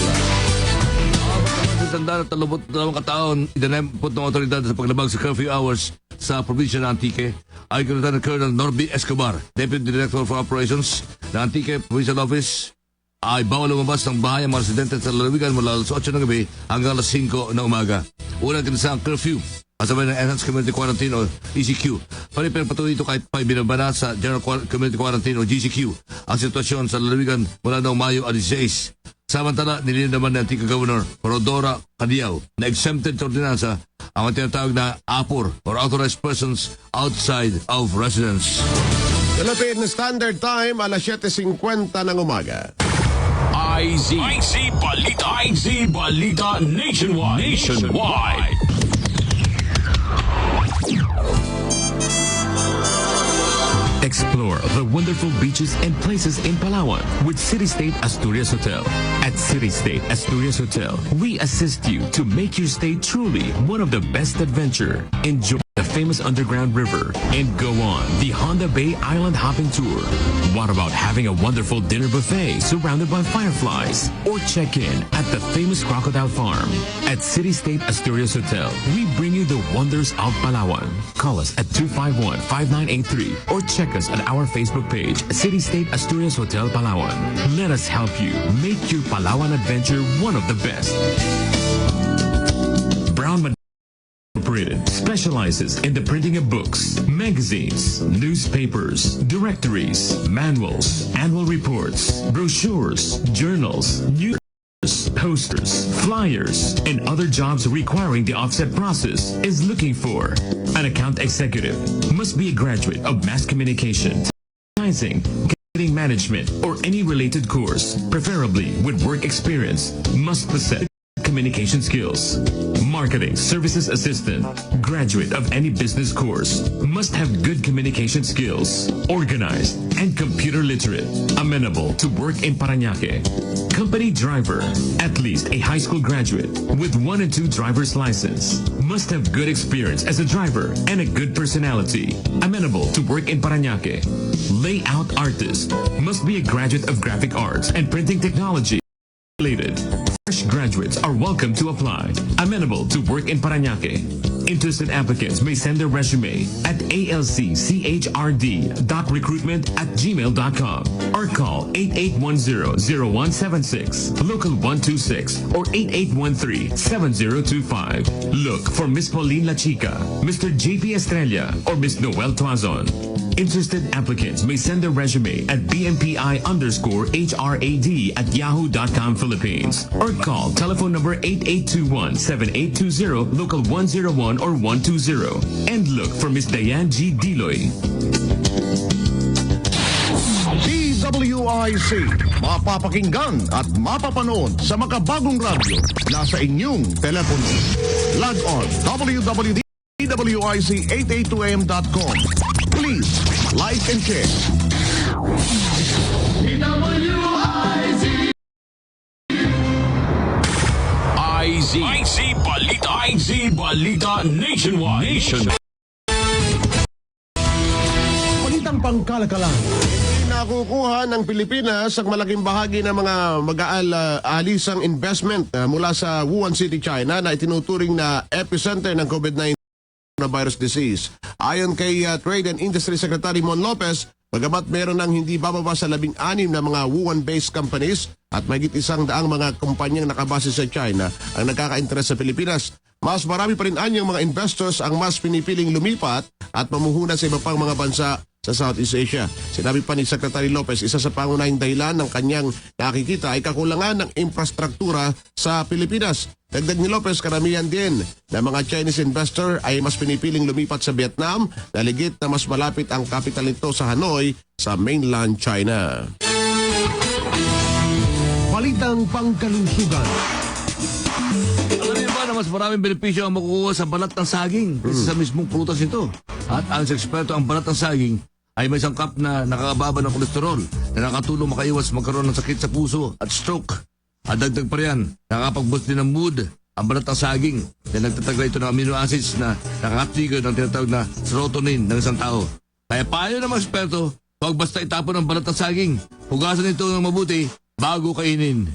Tanda na 32 kataon, idinempot ng otoridad sa paglabag sa curfew hours sa probinsya ng Antique. Ay kinutan ng Colonel Norby Escobar, Deputy Director for Operations ng Antique Provincial Office, ay bawal lumabas ng bahay ang mga residente sa lalawigan mula alas 8 ng gabi hanggang alas 5 ng umaga. Unang kinasa ang curfew, kasabay ng Enhanced Community Quarantine o ECQ. Palipin patuloy ito kahit pa ibinabana sa General Community Quarantine o GCQ ang sitwasyon sa lalawigan mula noong Mayo 16. Samantala, nilin naman ng Antique Governor Rodora Cadiao na exempted sa ordinansa ang tinatawag na APOR or Authorized Persons Outside of Residence. Philippine Standard Time, alas 7:50 ng umaga. IZ Balita. IZ Balita Nationwide. Explore the wonderful beaches and places in Palawan with City State Asturias Hotel. At City State Asturias Hotel, we assist you to make your stay truly one of the best adventure. Enjoy the famous underground river and go on the Honda Bay Island hopping tour. What about having a wonderful dinner buffet surrounded by fireflies? Or check in at the famous Crocodile Farm. At City State Asturias Hotel, we bring you the wonders of Palawan. Call us at 251-5983 or check us at our Facebook page, City State Asturias Hotel Palawan. Let us help you make your Palawan adventure one of the best. Brown Incorporated specializes in the printing of books, magazines, newspapers, directories, manuals, annual reports, brochures, journals, news, posters, flyers, and other jobs requiring the offset process is looking for an account executive. Must be a graduate of mass communication. marketing management, or any related course, preferably with work experience, must possess communication skills. Marketing Services Assistant, graduate of any business course, must have good communication skills, organized and computer literate, amenable to work in Parañaque. Company driver, at least a high school graduate with 1 and 2 driver's license, must have good experience as a driver and a good personality, amenable to work in Parañaque. Layout artist, must be a graduate of graphic arts and printing technology. Related. Fresh graduates are welcome to apply. Amenable to work in Parañaque. Interested applicants may send their resume at alcchrd.recruitment@gmail.com or call 8810-0176, local 126 or 8813-7025. Look for Miss Pauline La Chica, Mr. JP Estrella, or Miss Noel Tuazon. Interested applicants may send their resume at bmpi_hrad@yahoo.com Philippines or call telephone number 8821-7820 local 101 or 120 and look for Miss Diane G. Diloy. DWIC, mapapakinggan at mapapanood sa makabagong radyo nasa inyong telepono. Log on www.dwic882am.com. Please like and share. IZ Balita Nationwide. Balitang pangkalakalan. Nakukuha ng Pilipinas ang malaking bahagi ng mga mag-aalisang investment mula sa Wuhan City, China na itinuturing na epicenter ng COVID-19 coronavirus disease. Ayon kay Trade and Industry Secretary Mon Lopez, bagamat meron ng hindi bababa sa 16 na mga Wuhan-based companies at mahigit 100 mga kumpanyang nakabase sa China ang nagkaka-interest sa Pilipinas, mas marami pa rin anyang mga investors ang mas pinipiling lumipat at mamuhunan sa iba pang mga bansa sa Southeast Asia. Sinabi pa ni Secretary Lopez, isa sa pangunahing dahilan ng kanyang nakikita ay kakulangan ng infrastruktura sa Pilipinas. Dagdag ni Lopez, karamihan din na mga Chinese investor ay mas pinipiling lumipat sa Vietnam na ligit na mas malapit ang capital nito sa Hanoi sa mainland China. Balitang pangkalusugan. Alam niyo ba na mas maraming benepisyo ang makukuha sa balat ng saging kaysa sa mismong prutas nito? At ang eksperto, ang balat ng saging ay may sangkap na nakakababa ng kolesterol na nakatulong makaiwas magkaroon ng sakit sa puso at stroke. At dagdag pa riyan, nakakapag-boost din ng mood ang balat ng saging na nagtataglay ito ng amino acids na nakakatrigger ng tinatawag na serotonin ng isang tao. Kaya payo ng mga eksperto, huwag basta itapon ang balat ng saging. Hugasan ito ng mabuti bago kainin.